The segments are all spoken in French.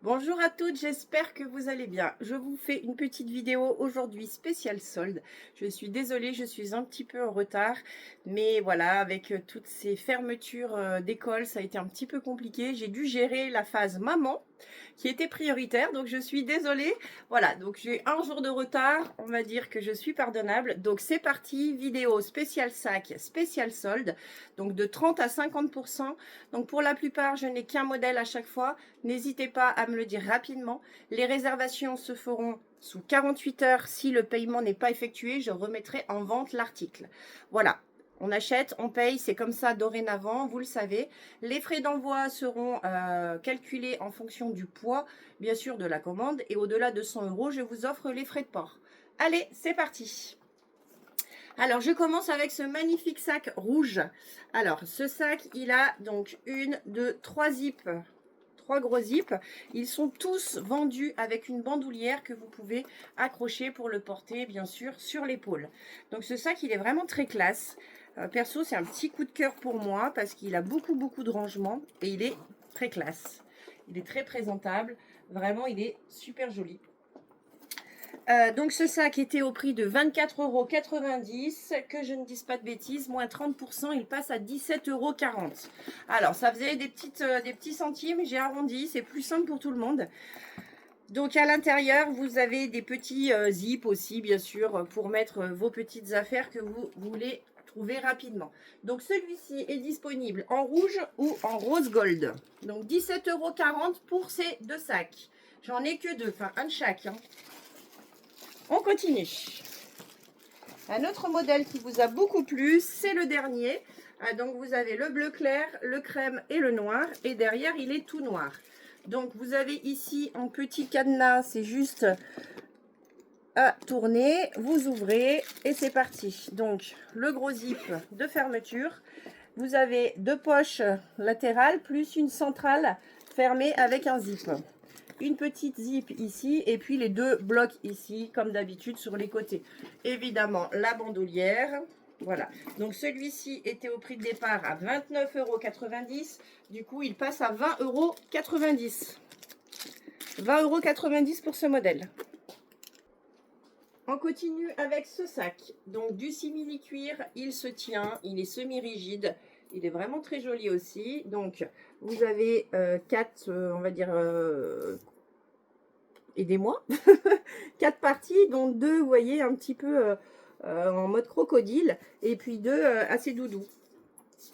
Bonjour à toutes, j'espère que vous allez bien. Je vous fais une petite vidéo aujourd'hui spéciale solde. Je suis désolée, je suis un petit peu en retard, mais voilà, avec toutes ces fermetures d'école, ça a été un petit peu compliqué. J'ai dû gérer la phase maman qui était prioritaire, donc je suis désolée. Voilà, donc j'ai un jour de retard, on va dire que je suis pardonnable. Donc c'est parti, vidéo spécial sac, spécial solde, donc de 30 à 50%. Donc pour la plupart, je n'ai qu'un modèle à chaque fois. N'hésitez pas à me le dire rapidement. Les réservations se feront sous 48 heures. Si le paiement n'est pas effectué, je remettrai en vente l'article. Voilà. On achète, on paye, c'est comme ça dorénavant, vous le savez. Les frais d'envoi seront calculés en fonction du poids, bien sûr, de la commande. Et au-delà de 100 euros, je vous offre les frais de port. Allez, c'est parti. Alors, je commence avec ce magnifique sac rouge. Alors, ce sac, il a donc une, deux, trois zips. Trois gros zips. Ils sont tous vendus avec une bandoulière que vous pouvez accrocher pour le porter, bien sûr, sur l'épaule. Donc, ce sac, il est vraiment très classe. Perso, c'est un petit coup de cœur pour moi parce qu'il a beaucoup de rangement et il est très classe. Il est très présentable. Vraiment, il est super joli. Donc ce sac était au prix de 24,90 €, que je ne dise pas de bêtises, moins 30%, il passe à 17,40 €. Alors ça faisait des petits centimes, j'ai arrondi, c'est plus simple pour tout le monde. Donc à l'intérieur, vous avez des petits zips aussi, bien sûr, pour mettre vos petites affaires que vous voulez trouver rapidement. Donc celui-ci est disponible en rouge ou en rose gold. Donc 17,40 € pour ces deux sacs. J'en ai que deux, enfin un de chaque, hein. On continue. Un autre modèle qui vous a beaucoup plu, c'est le dernier. Donc vous avez le bleu clair, le crème et le noir. Et derrière, il est tout noir. Donc vous avez ici un petit cadenas, c'est juste à tourner. Vous ouvrez et c'est parti. Donc le gros zip de fermeture. Vous avez deux poches latérales plus une centrale fermée avec un zip. Une petite zip ici et puis les deux blocs ici comme d'habitude sur les côtés. Évidemment la bandoulière. Voilà, donc celui-ci était au prix de départ à 29,90 €. Du coup il passe à 20,90 €. 20,90 € pour ce modèle. On continue avec ce sac. Donc du simili cuir, il se tient, il est semi-rigide. Il est vraiment très joli aussi. Donc vous avez quatre, on va dire, aidez-moi, quatre parties, dont deux, vous voyez, un petit peu en mode crocodile, et puis deux assez doudou.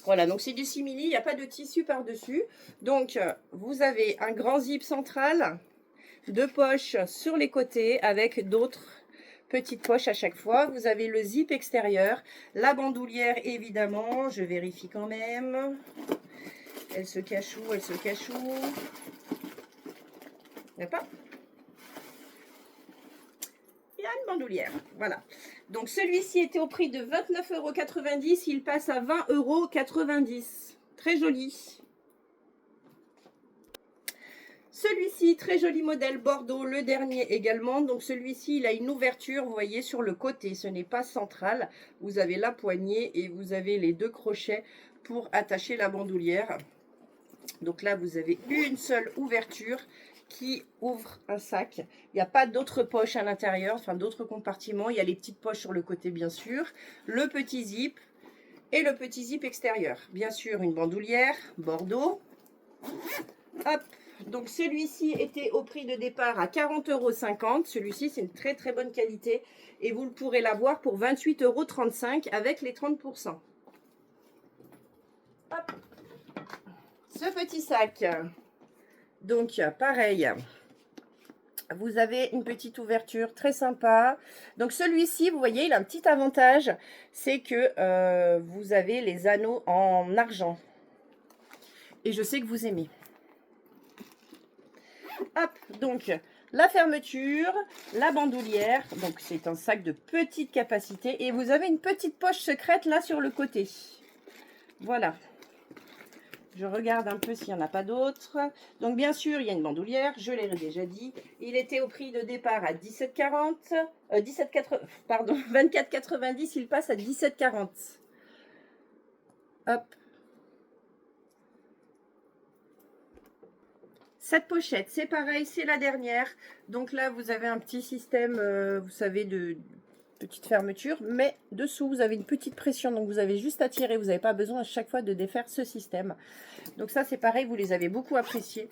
Voilà, donc c'est du simili, il n'y a pas de tissu par-dessus. Donc vous avez un grand zip central, deux poches sur les côtés avec d'autres petites poches à chaque fois. Vous avez le zip extérieur, la bandoulière évidemment, je vérifie quand même. Elle se cache où? Elle se cache où? Il n'y a pas? Il y a une bandoulière, voilà. Donc celui-ci était au prix de 29,90 €, il passe à 20,90 €. Très joli. Celui-ci, très joli modèle Bordeaux, le dernier également. Donc celui-ci, il a une ouverture, vous voyez, sur le côté. Ce n'est pas central. Vous avez la poignée et vous avez les deux crochets pour attacher la bandoulière. Donc là, vous avez une seule ouverture qui ouvre un sac. Il n'y a pas d'autres poches à l'intérieur, enfin d'autres compartiments. Il y a les petites poches sur le côté, bien sûr. Le petit zip et le petit zip extérieur. Bien sûr, une bandoulière Bordeaux. Hop. Donc celui-ci était au prix de départ à 40,50 €. Celui-ci, c'est une très bonne qualité et vous pourrez l'avoir pour 28,35 € avec les 30%. Hop. Ce petit sac, donc pareil, vous avez une petite ouverture très sympa. Donc celui-ci, vous voyez, il a un petit avantage, c'est que vous avez les anneaux en argent. Et je sais que vous aimez. Hop, donc la fermeture, la bandoulière, donc c'est un sac de petite capacité et vous avez une petite poche secrète là sur le côté. Voilà. Je regarde un peu s'il n'y en a pas d'autres. Donc bien sûr, il y a une bandoulière, je l'ai déjà dit. Il était au prix de départ à 17,40, 24,90, il passe à 17,40. Hop. Cette pochette, c'est pareil, c'est la dernière. Donc là, vous avez un petit système, vous savez, de petite fermeture. Mais dessous, vous avez une petite pression. Donc vous avez juste à tirer. Vous n'avez pas besoin à chaque fois de défaire ce système. Donc ça, c'est pareil, vous les avez beaucoup appréciés.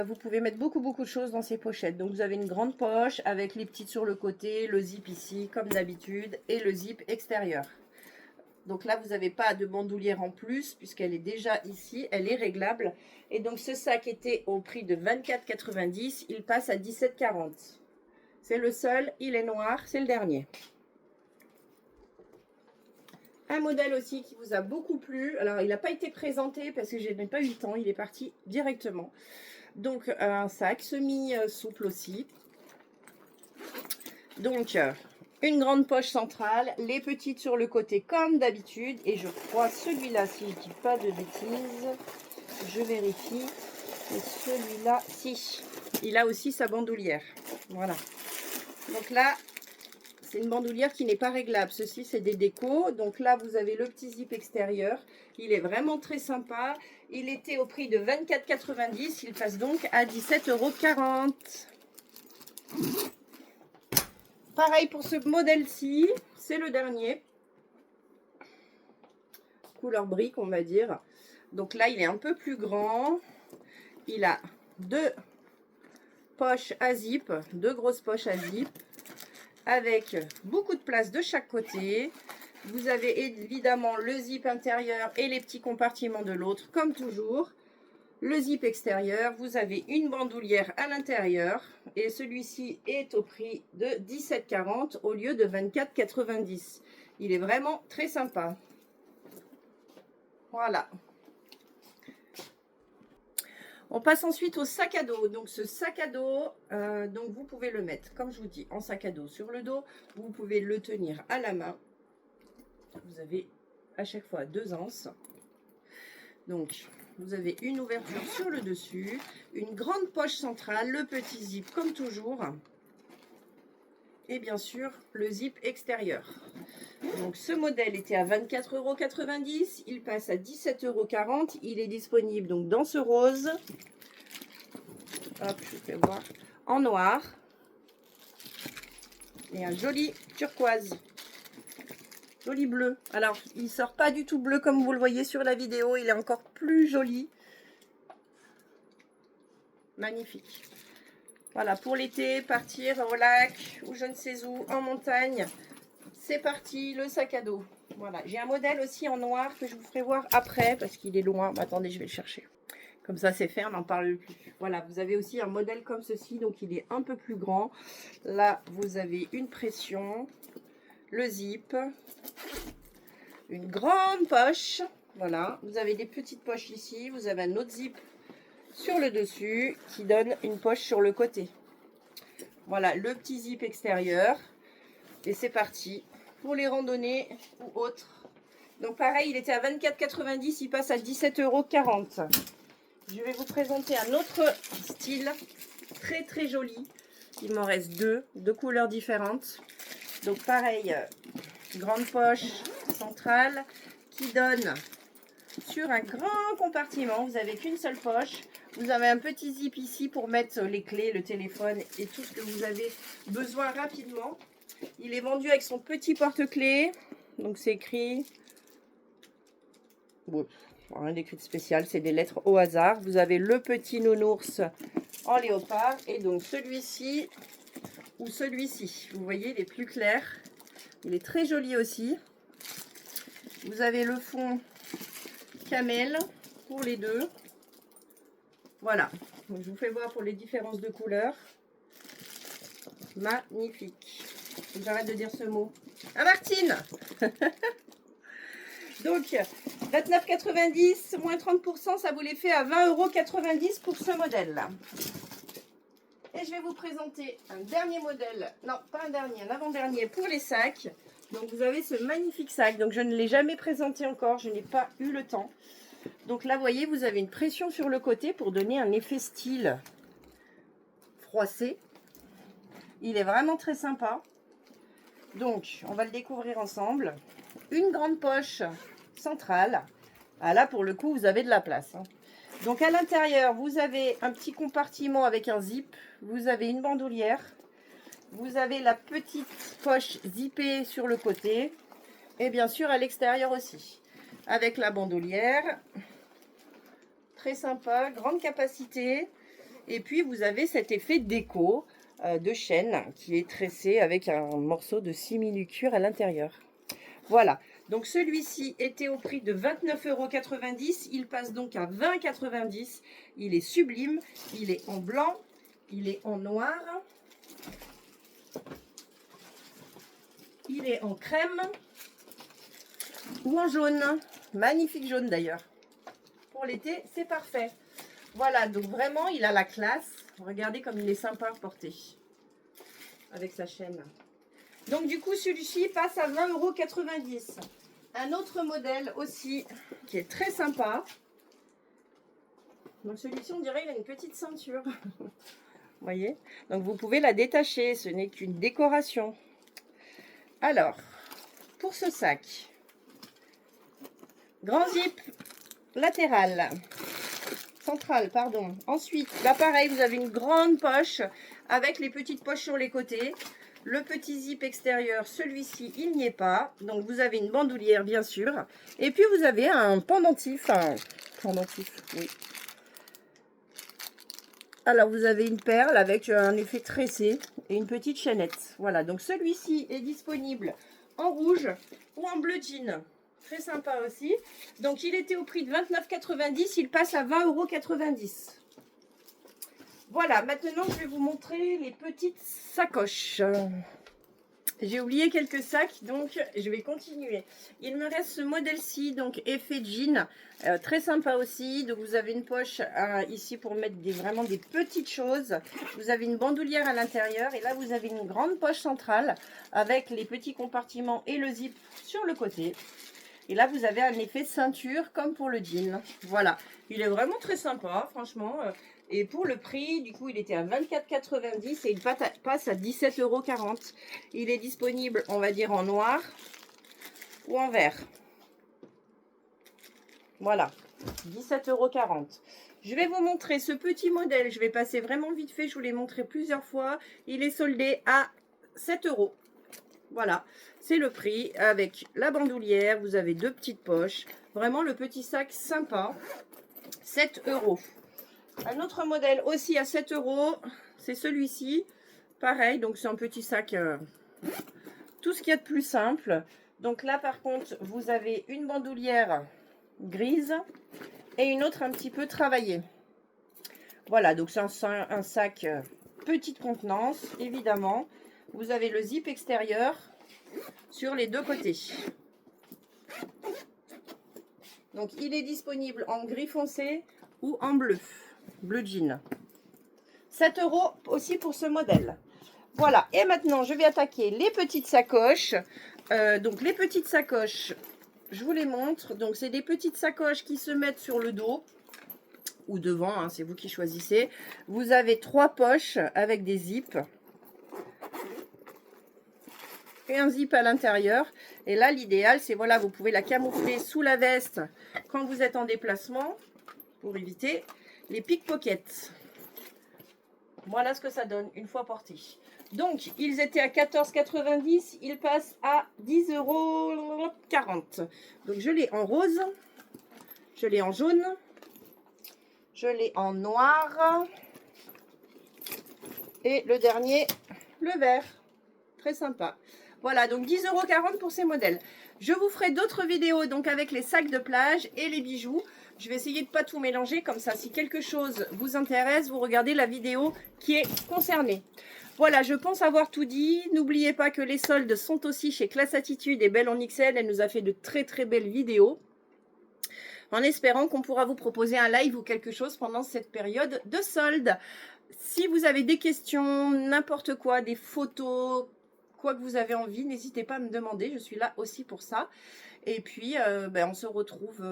Vous pouvez mettre beaucoup de choses dans ces pochettes. Donc vous avez une grande poche avec les petites sur le côté, le zip ici, comme d'habitude, et le zip extérieur. Donc là, vous n'avez pas de bandoulière en plus, puisqu'elle est déjà ici, elle est réglable. Et donc ce sac était au prix de 24,90 €, il passe à 17,40 €. C'est le seul, il est noir, c'est le dernier. Un modèle aussi qui vous a beaucoup plu. Alors, il n'a pas été présenté parce que je n'ai pas eu le temps, il est parti directement. Donc, un sac semi-souple aussi. Donc, une grande poche centrale, les petites sur le côté comme d'habitude. Et je crois celui-là, si je ne dis pas de bêtises, je vérifie. Et celui-là, si. Il a aussi sa bandoulière. Voilà. Donc là, c'est une bandoulière qui n'est pas réglable. Ceci, c'est des décos. Donc là, vous avez le petit zip extérieur. Il est vraiment très sympa. Il était au prix de 24,90 €. Il passe donc à 17,40 €. Pareil pour ce modèle-ci. C'est le dernier. Couleur brique, on va dire. Donc là, il est un peu plus grand. Il a deux poches à zip. Deux grosses poches à zip. Avec beaucoup de place de chaque côté. Vous avez évidemment le zip intérieur et les petits compartiments de l'autre, comme toujours. Le zip extérieur, vous avez une bandoulière à l'intérieur. Et celui-ci est au prix de 17,40 € au lieu de 24,90 €. Il est vraiment très sympa. Voilà. On passe ensuite au sac à dos. Donc ce sac à dos, donc vous pouvez le mettre, comme je vous dis, en sac à dos sur le dos. Vous pouvez le tenir à la main. Vous avez à chaque fois deux anses. Donc vous avez une ouverture sur le dessus, une grande poche centrale, le petit zip comme toujours. Et bien sûr le zip extérieur. Donc ce modèle était à 24,90 €, il passe à 17,40 €. Il est disponible donc dans ce rose. Hop, je vous fais voir. En noir. Et un joli turquoise. Joli bleu. Alors, il sort pas du tout bleu comme vous le voyez sur la vidéo. Il est encore plus joli. Magnifique. Voilà, pour l'été, partir au lac ou je ne sais où, en montagne. C'est parti, le sac à dos. Voilà, j'ai un modèle aussi en noir que je vous ferai voir après parce qu'il est loin. Bah, attendez, je vais le chercher. Comme ça, c'est fait, on n'en parle plus. Voilà, vous avez aussi un modèle comme ceci, donc il est un peu plus grand. Là, vous avez une pression, le zip, une grande poche. Voilà, vous avez des petites poches ici. Vous avez un autre zip sur le dessus qui donne une poche sur le côté. Voilà, le petit zip extérieur. Et c'est parti pour les randonnées ou autres. Donc pareil, il était à 24,90 €, il passe à 17,40 €. Je vais vous présenter un autre style très joli. Il m'en reste deux couleurs différentes. Donc pareil, grande poche centrale qui donne sur un grand compartiment. Vous n'avez qu'une seule poche. Vous avez un petit zip ici pour mettre les clés, le téléphone et tout ce que vous avez besoin rapidement. Il est vendu avec son petit porte-clés. Donc c'est écrit... Bon, rien d'écrit de spécial, c'est des lettres au hasard. Vous avez le petit nounours en léopard. Et donc celui-ci ou celui-ci. Vous voyez, il est plus clair. Il est très joli aussi. Vous avez le fond camel pour les deux. Voilà. Donc, je vous fais voir pour les différences de couleurs. Magnifique. J'arrête de dire ce mot. Ah, Martine. Donc, 29,90 moins 30%, ça vous les fait à 20,90 € pour ce modèle-là. Et je vais vous présenter un dernier modèle. Non, pas un dernier, un avant-dernier pour les sacs. Donc, vous avez ce magnifique sac. Donc, je ne l'ai jamais présenté encore. Je n'ai pas eu le temps. Donc là, vous voyez, vous avez une pression sur le côté pour donner un effet style froissé. Il est vraiment très sympa. Donc, on va le découvrir ensemble. Une grande poche centrale. Ah là, pour le coup, vous avez de la place. Hein. Donc à l'intérieur, vous avez un petit compartiment avec un zip. Vous avez une bandoulière. Vous avez la petite poche zippée sur le côté. Et bien sûr à l'extérieur aussi. Avec la bandoulière. Très sympa, grande capacité. Et puis vous avez cet effet déco de chaîne qui est tressé avec un morceau de simili-cuir à l'intérieur. Voilà, donc celui-ci était au prix de 29,90 €. Il passe donc à 20,90 €. Il est sublime, il est en blanc, il est en noir, il est en crème ou en jaune. Magnifique jaune d'ailleurs. Pour l'été, c'est parfait. Voilà, donc vraiment, il a la classe. Regardez comme il est sympa à porter avec sa chaîne. Donc du coup, celui-ci passe à 20,90 €. Un autre modèle aussi qui est très sympa. Donc celui-ci, on dirait qu'il a une petite ceinture. Vous voyez? Donc vous pouvez la détacher, ce n'est qu'une décoration. Alors, pour ce sac, grand zip latéral. Centrale, pardon. Ensuite, là pareil, vous avez une grande poche avec les petites poches sur les côtés. Le petit zip extérieur, celui-ci, il n'y est pas. Donc, vous avez une bandoulière, bien sûr. Et puis, vous avez un pendentif. Oui. Alors, vous avez une perle avec un effet tressé et une petite chaînette. Voilà, donc celui-ci est disponible en rouge ou en bleu jean. Très sympa aussi. Donc, il était au prix de 29,90 €. Il passe à 20,90 €. Voilà, maintenant, je vais vous montrer les petites sacoches. J'ai oublié quelques sacs, donc je vais continuer. Il me reste ce modèle-ci, donc effet jean, très sympa aussi. Donc vous avez une poche ici pour mettre vraiment des petites choses. Vous avez une bandoulière à l'intérieur et là vous avez une grande poche centrale avec les petits compartiments et le zip sur le côté. Et là vous avez un effet ceinture comme pour le jean. Voilà, il est vraiment très sympa, franchement. Et pour le prix, du coup, il était à 24,90 € et il passe à 17,40 €. Il est disponible, on va dire, en noir ou en vert. Voilà, 17,40 €. Je vais vous montrer ce petit modèle. Je vais passer vraiment vite fait. Je vous l'ai montré plusieurs fois. Il est soldé à 7 €. Voilà, c'est le prix avec la bandoulière. Vous avez deux petites poches. Vraiment le petit sac sympa. 7 €. Un autre modèle aussi à 7 €, c'est celui-ci. Pareil, donc c'est un petit sac, tout ce qu'il y a de plus simple. Donc là, par contre, vous avez une bandoulière grise et une autre un petit peu travaillée. Voilà, donc c'est un sac petite contenance, évidemment. Vous avez le zip extérieur sur les deux côtés. Donc il est disponible en gris foncé ou en bleu jean. 7 € aussi pour ce modèle. Voilà, et maintenant je vais attaquer les petites sacoches. Donc les petites sacoches, je vous les montre. Donc c'est des petites sacoches qui se mettent sur le dos ou devant, hein, c'est vous qui choisissez. Vous avez 3 poches avec des zips et un zip à l'intérieur. Et là l'idéal c'est, voilà, vous pouvez la camoufler sous la veste quand vous êtes en déplacement pour éviter les pickpockets. Voilà ce que ça donne une fois porté. Donc, ils étaient à 14,90 €. Ils passent à 10,40 €. Donc, je l'ai en rose. Je l'ai en jaune. Je l'ai en noir. Et le dernier, le vert. Très sympa. Voilà, donc 10,40 € pour ces modèles. Je vous ferai d'autres vidéos donc avec les sacs de plage et les bijoux. Je vais essayer de ne pas tout mélanger, comme ça, si quelque chose vous intéresse, vous regardez la vidéo qui est concernée. Voilà, je pense avoir tout dit. N'oubliez pas que les soldes sont aussi chez Classe Attitude et Belle en XL. Elle nous a fait de très très belles vidéos. En espérant qu'on pourra vous proposer un live ou quelque chose pendant cette période de soldes. Si vous avez des questions, n'importe quoi, des photos, quoi que vous avez envie, n'hésitez pas à me demander. Je suis là aussi pour ça. Et puis, on se retrouve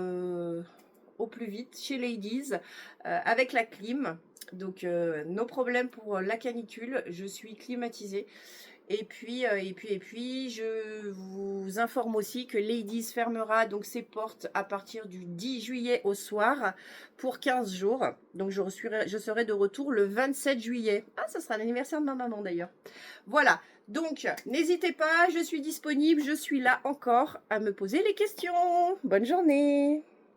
au plus vite chez Ladies avec la clim. Donc, nos problèmes pour la canicule. Je suis climatisée. Et puis, je vous informe aussi que Ladies fermera donc ses portes à partir du 10 juillet au soir pour 15 jours. Donc, je serai de retour le 27 juillet. Ah, ça sera l'anniversaire de ma maman d'ailleurs. Voilà. Donc, n'hésitez pas, je suis disponible, je suis là encore à me poser les questions. Bonne journée!